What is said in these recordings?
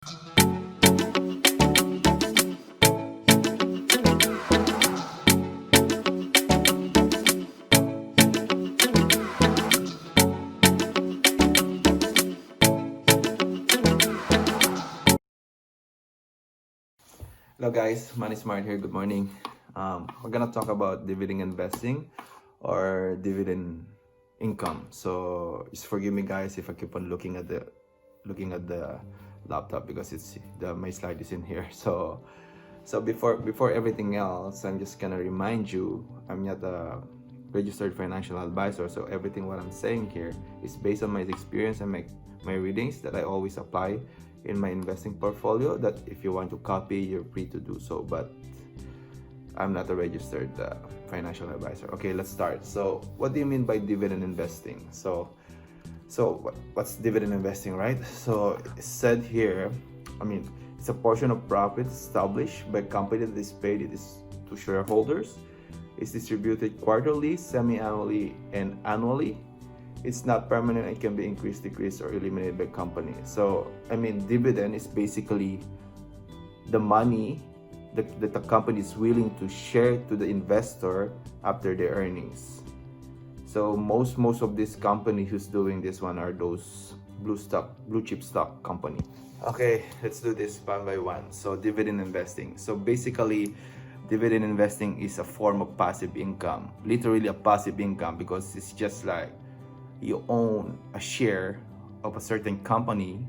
Hello guys, Money Smart here. Good morning. We're gonna talk about dividend investing or dividend income. So just forgive me guys if I keep on looking at the laptop because my slide is in here. So before everything else, I'm just gonna remind you I'm not a registered financial advisor. So everything what I'm saying here is based on my experience and my readings that I always apply in my investing portfolio. That if you want to copy, you're free to do so, but I'm not a registered financial advisor. Okay, let's start. So what do you mean by dividend investing? So what's dividend investing, right? So it's said here, it's a portion of profits established by a company that is paid to shareholders. It's distributed quarterly, semi-annually, and annually. It's not permanent and can be increased, decreased, or eliminated by company. So dividend is basically the money that the company is willing to share to the investor after their earnings. So most of these companies who's doing this one are those blue chip stock company. Okay, let's do this one by one. So dividend investing. So basically, dividend investing is a form of passive income, literally a passive income, because it's just like you own a share of a certain company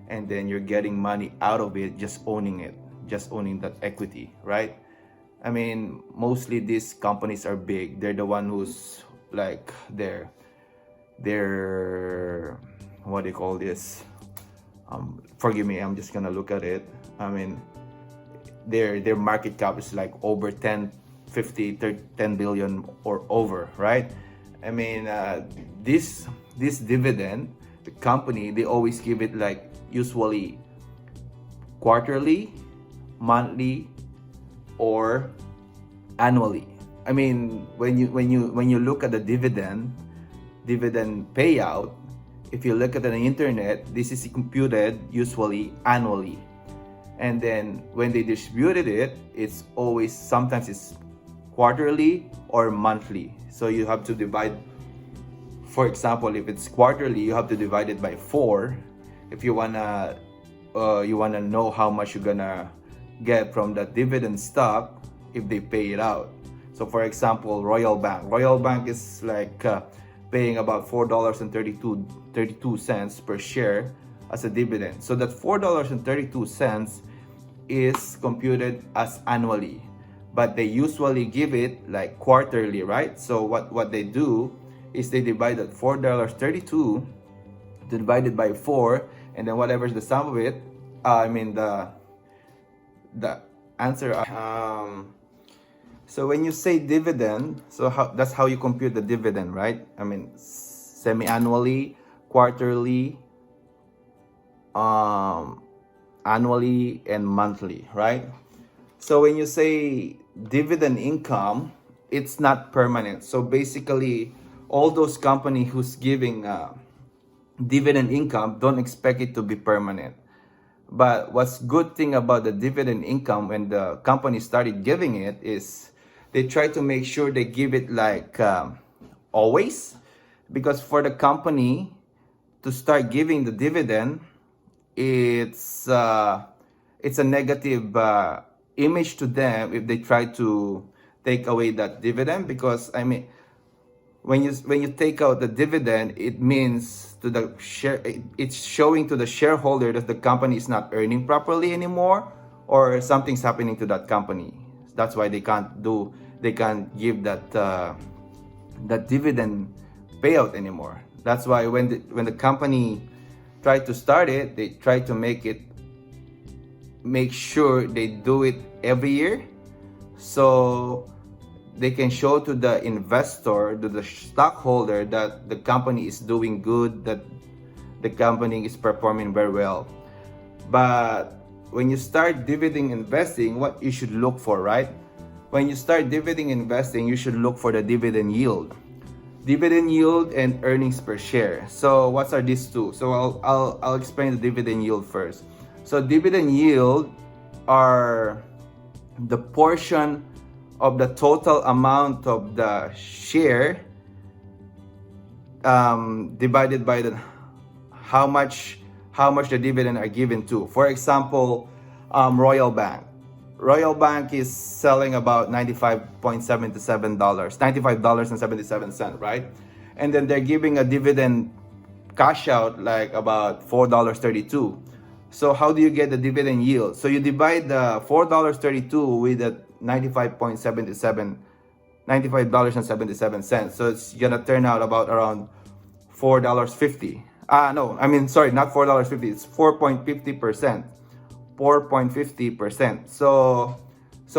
and then you're getting money out of it, just owning that equity, right? Mostly these companies are big. They're the one who's like they're what do you call this? Forgive me, I'm just gonna look at it. Their market cap is like over 10 billion or over, right? This dividend, the company, they always give it like usually quarterly, monthly, or annually. When you look at the dividend payout, if you look at the internet, this is computed usually annually. And then when they distributed it, sometimes it's quarterly or monthly. So you have to divide, for example, if it's quarterly, you have to divide it by 4 if you wanna know how much you're gonna get from the dividend stock if they pay it out. So for example, Royal Bank is like paying about $4.32 per share as a dividend. So that $4.32 is computed as annually, but they usually give it like quarterly, right? So what they do is they divide that $4.32 divided by 4, and then whatever's the sum of it, the answer. So when you say dividend, that's how you compute the dividend, right? Semi-annually, quarterly, annually, and monthly, right? So when you say dividend income, it's not permanent. So basically, all those companies who's giving dividend income don't expect it to be permanent. But what's good thing about the dividend income when the company started giving it is they try to make sure they give it like always, because for the company to start giving the dividend, it's a negative image to them if they try to take away that dividend. Because when you take out the dividend, it means to the share, it's showing to the shareholder that the company is not earning properly anymore, or something's happening to that company. That's why they can't give that dividend payout anymore. That's why when the company tried to start it, they try to make sure they do it every year, so they can show to the investor, to the stockholder, that the company is doing good, that the company is performing very well. But when you start dividend investing, what you should look for, right? When you start dividend investing, you should look for the dividend yield. Dividend yield and earnings per share. So what are these two? So I'll explain the dividend yield first. So dividend yield are the portion of the total amount of the share divided by the how much the dividend are given to. For example, Royal Bank. Royal Bank is selling about $95.77, $95.77, right? And then they're giving a dividend cash out like about $4.32. So how do you get the dividend yield? So you divide the $4.32 with the $95.77. So it's gonna turn out about around $4.50. No, I mean, sorry, not $4.50. It's 4.50%. 4.50%. So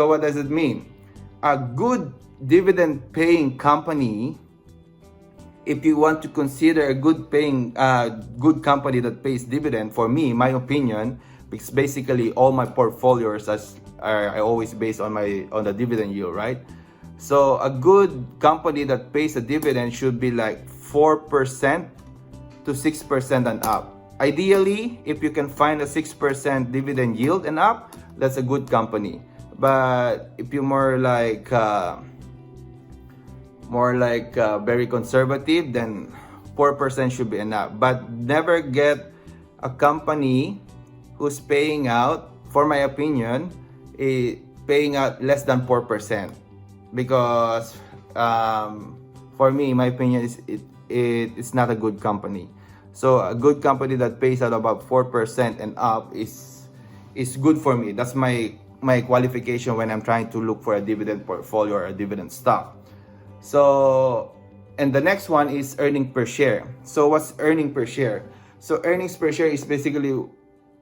what does it mean? A good dividend paying company, if you want to consider a good company that pays dividend, for me, my opinion, because basically all my portfolios are always based on the dividend yield, right? So a good company that pays a dividend should be like 4% to 6% and up. Ideally, if you can find a 6% dividend yield and up, that's a good company. But if you're more like very conservative, then 4% should be enough. But never get a company who's paying out, for my opinion, paying out less than 4%, because for me, my opinion is it's not a good company. So a good company that pays out about 4% and up is good for me. That's my qualification when I'm trying to look for a dividend portfolio or a dividend stock. So, and the next one is earning per share. So what's earning per share? So earnings per share is basically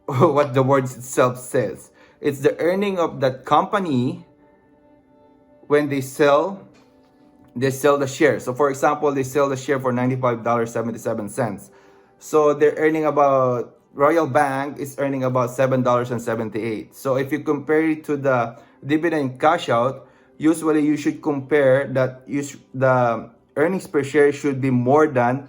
what the word itself says. It's the earning of that company when they sell the share. So for example, they sell the share for $95.77. So they're earning about, Royal Bank is earning about $7.78. So if you compare it to the dividend cash out, usually you should compare that the earnings per share should be more than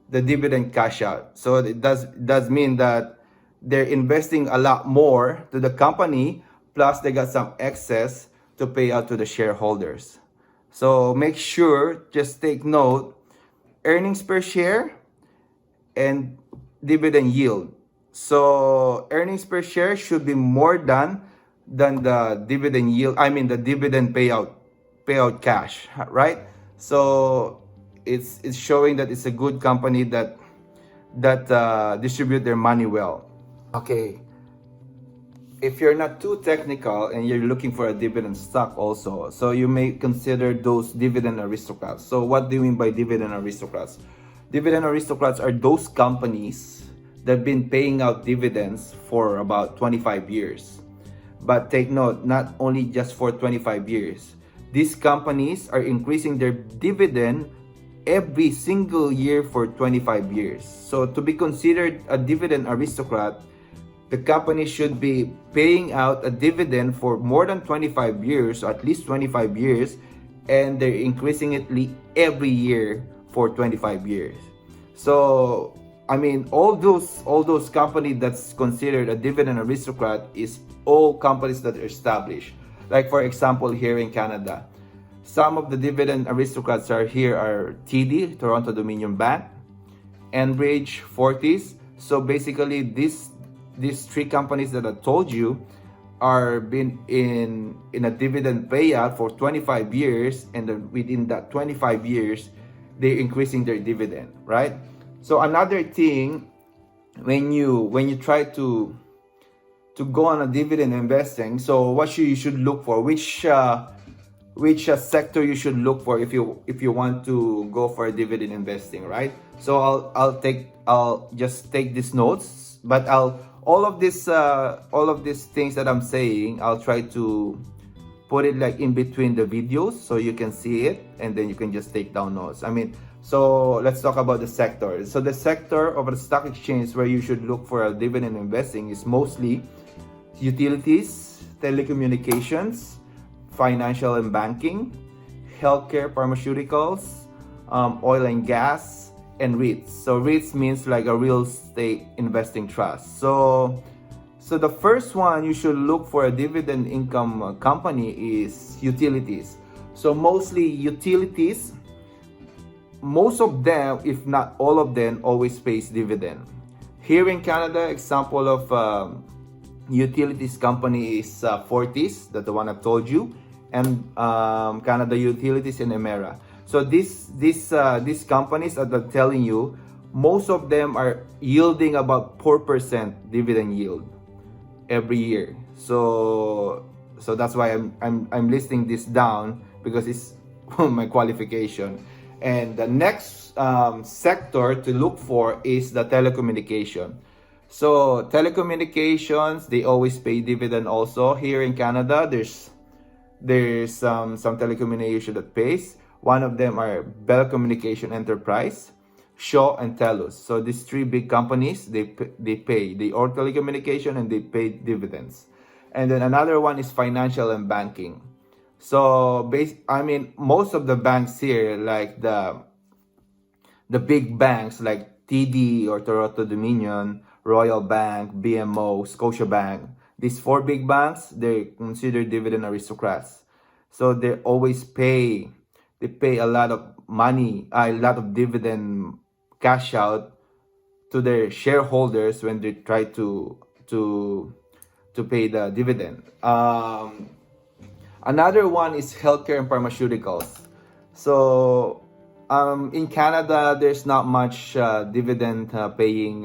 the dividend cash out. So it does mean that they're investing a lot more to the company, plus they got some excess to pay out to the shareholders. So make sure, just take note, earnings per share and dividend yield. So earnings per share should be more than the dividend yield. I mean the dividend payout cash, right? So it's showing that it's a good company that distribute their money well. Okay. If you're not too technical and you're looking for a dividend stock also, so you may consider those Dividend Aristocrats. So what do you mean by Dividend Aristocrats? Dividend Aristocrats are those companies that have been paying out dividends for about 25 years. But take note, not only just for 25 years. These companies are increasing their dividend every single year for 25 years. So to be considered a Dividend Aristocrat, the company should be paying out a dividend for more than 25 years, or at least 25 years, and they're increasing it every year for 25 years. So, I mean, all those companies that's considered a Dividend Aristocrat is all companies that are established. Like for example, here in Canada, some of the Dividend Aristocrats are TD, Toronto Dominion Bank, Enbridge, Fortis. So basically, these three companies that I told you are been in a dividend payout for 25 years, and then within that 25 years, they're increasing their dividend, right? So another thing, when you try to go on a dividend investing, so what you should look for, which sector you should look for if you want to go for a dividend investing, right? So I'll just take these notes, but all of these things that I'm saying, I'll try to put it like in between the videos so you can see it, and then you can just take down notes. I mean, so let's talk about the sector. So the sector of the stock exchange where you should look for a dividend investing is mostly utilities, telecommunications, financial and banking, healthcare, pharmaceuticals, oil and gas, and REITs. So REITs means like a real estate investing trust. So So the first one you should look for a dividend income company is utilities. So mostly utilities, most of them, if not all of them, always pays dividend. Here in Canada, example of utilities company is Fortis, that's the one I've told you, and Canada Utilities and Emera. So these companies that I'm telling you, most of them are yielding about 4% dividend yield every year. So that's why I'm listing this down, because it's my qualification. And the next sector to look for is the telecommunication. So telecommunications, they always pay dividend also. Here in Canada, there's some telecommunication that pays. One of them are Bell Communication Enterprise, Shaw, and TELUS. So these three big companies, they own telecommunication and they pay dividends. And then another one is financial and banking. So most of the banks here, like the big banks like TD or Toronto Dominion, Royal Bank, BMO, Scotiabank, these four big banks, they're considered dividend aristocrats. So they always pay a lot of money, a lot of dividend cash out to their shareholders when they try to pay the dividend. Another one is healthcare and pharmaceuticals. So in Canada, there's not much dividend paying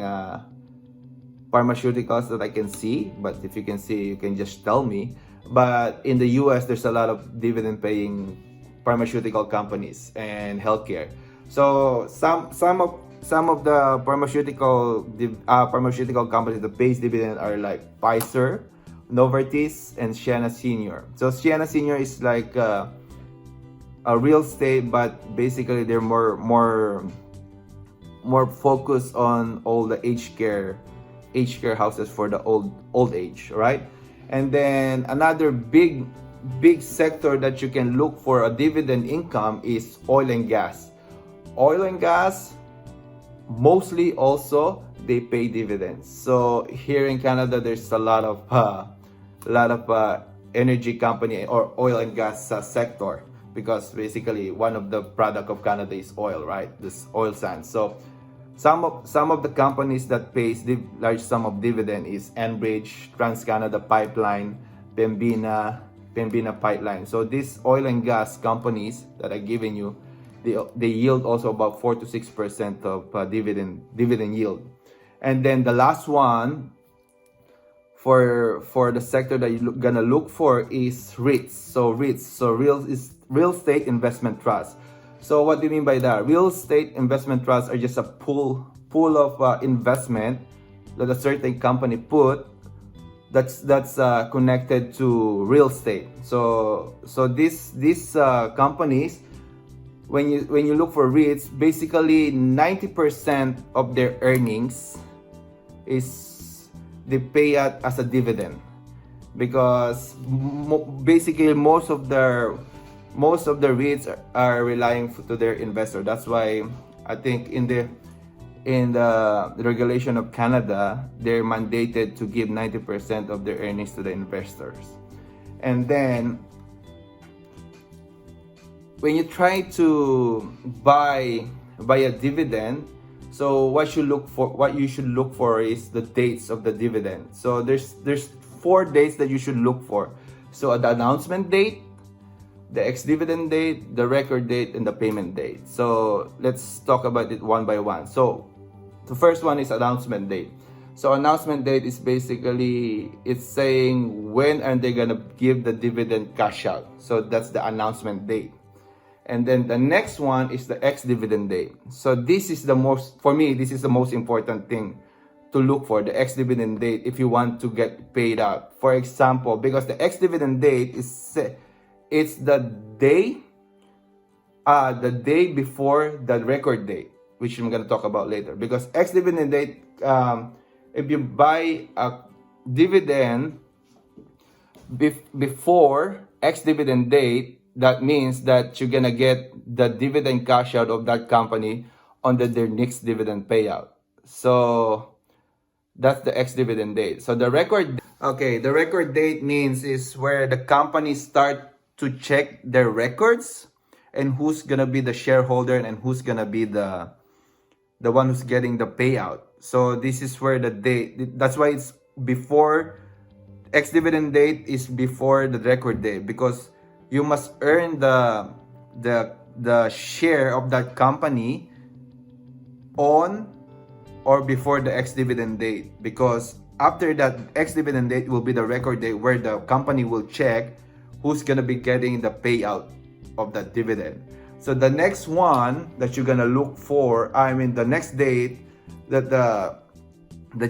pharmaceuticals that I can see, but if you can see, you can just tell me. But in the US, there's a lot of dividend paying pharmaceutical companies and healthcare. So some of the pharmaceutical companies that pays dividend are like Pfizer, Novartis, and Sienna Senior. So Sienna Senior is like a real estate, but basically they're more focused on all the aged care houses for the old age, right? And then another big sector that you can look for a dividend income is oil and gas. Oil and gas, mostly also they pay dividends. So here in Canada, there's a lot of energy company or oil and gas sector, because basically one of the product of Canada is oil, right? This oil sands. So some of the companies that pays large sum of dividend is Enbridge, TransCanada Pipeline, Pembina Pipeline. So these oil and gas companies that I'm giving you, they yield also about 4 to 6% of dividend yield. And then the last one for the sector that you're gonna look for is REITs. So real estate investment trust. So what do you mean by that? Real estate investment trusts are just a pool of investment that a certain company put that's connected to real estate. So these companies, when you look for REITs, basically 90% of their earnings is they pay out as a dividend, because basically most of the REITs are relying to their investor. That's why I think in the regulation of Canada, they're mandated to give 90% of their earnings to the investors. And then when you try to buy a dividend, so what you should look for is the dates of the dividend. So there's 4 dates that you should look for. So the announcement date, the ex-dividend date, the record date, and the payment date. So let's talk about it one by one. So the first one is announcement date. So announcement date is basically, it's saying when are they gonna give the dividend cash out. So that's the announcement date. And then the next one is the ex-dividend date. So this is the most important thing to look for, the ex-dividend date, if you want to get paid out. For example, because the ex-dividend date it's the day before the record date, which I'm going to talk about later. Because ex-dividend date, if you buy a dividend before ex-dividend date, that means that you're going to get the dividend cash out of that company under their next dividend payout. So That's the ex-dividend date. So the record, okay, the record date means is where the company start to check their records and who's gonna be the shareholder and who's gonna be the one who's getting the payout. So this is where the date, that's why it's before, ex-dividend date is before the record date, because you must earn the share of that company on or before the ex-dividend date, because after that ex-dividend date will be the record date where the company will check who's gonna be getting the payout of that dividend. So the next one that you're gonna look for, I mean the next date that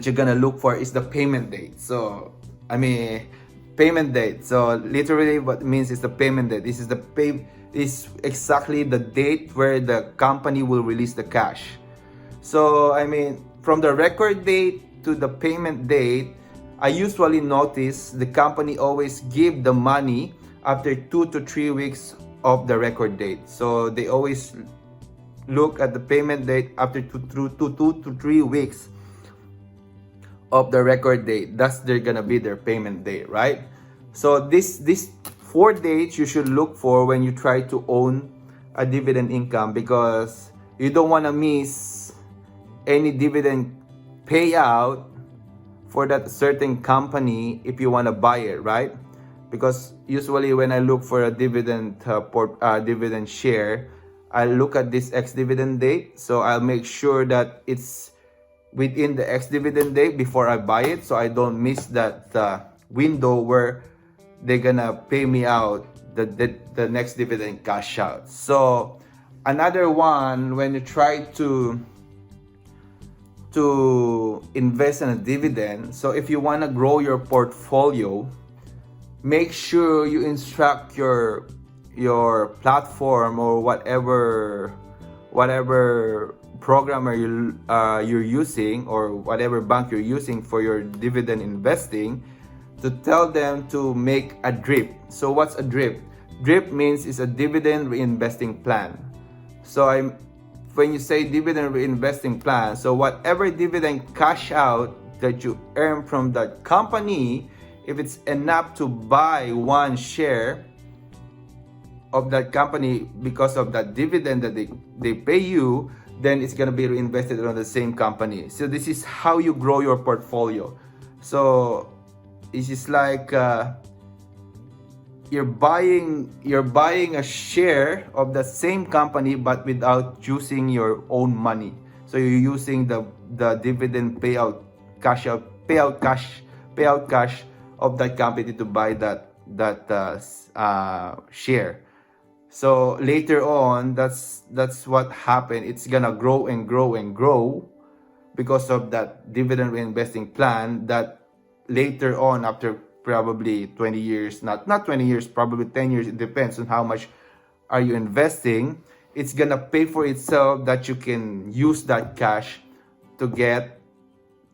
you're gonna look for is the payment date. So I mean payment date. So literally what it means is the payment date. This is is exactly the date where the company will release the cash. So I mean from the record date to the payment date, I usually notice the company always give the money after 2 to 3 weeks of the record date. So they always look at the payment date after 2 to 3 weeks of the record date. That's they're gonna be their payment date, right? So this 4 dates you should look for when you try to own a dividend income, because you don't want to miss any dividend payout for that certain company if you want to buy it, right? Because usually when I look for a dividend dividend share, I look at this ex-dividend date. So I'll make sure that it's within the ex-dividend date before I buy it, so I don't miss that window where they're gonna pay me out the next dividend cash out. So another one, when you try to invest in a dividend, so if you want to grow your portfolio, make sure you instruct your platform or whatever programmer you're using, or whatever bank you're using for your dividend investing, to tell them to make a DRIP. So what's a DRIP? DRIP means it's a dividend reinvesting plan. So when you say dividend reinvesting plan, so whatever dividend cash out that you earn from that company, if it's enough to buy one share of that company because of that dividend that they pay you, then it's going to be reinvested on the same company. So this is how you grow your portfolio. So it's just like you're buying a share of the same company, but without using your own money. So you're using the dividend payout cash of that company to buy that share. So later on, that's what happened. It's gonna grow and grow and grow because of that dividend reinvesting plan. That later on, after probably 20 years, not 20 years, probably 10 years, it depends on how much are you investing, it's gonna pay for itself, that you can use that cash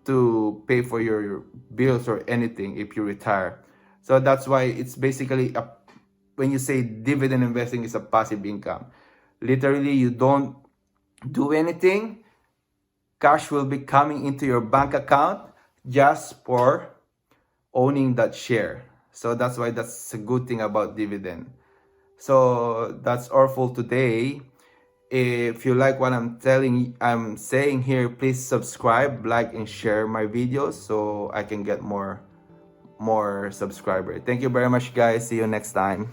to pay for your bills or anything if you retire. So that's why it's basically when you say dividend investing is a passive income, literally you don't do anything, cash will be coming into your bank account just for owning that share. So that's why that's a good thing about dividend. So that's all for today. If you like what I'm saying here, please subscribe, like, and share my videos so I can get more subscribers. Thank you very much, guys. See you next time.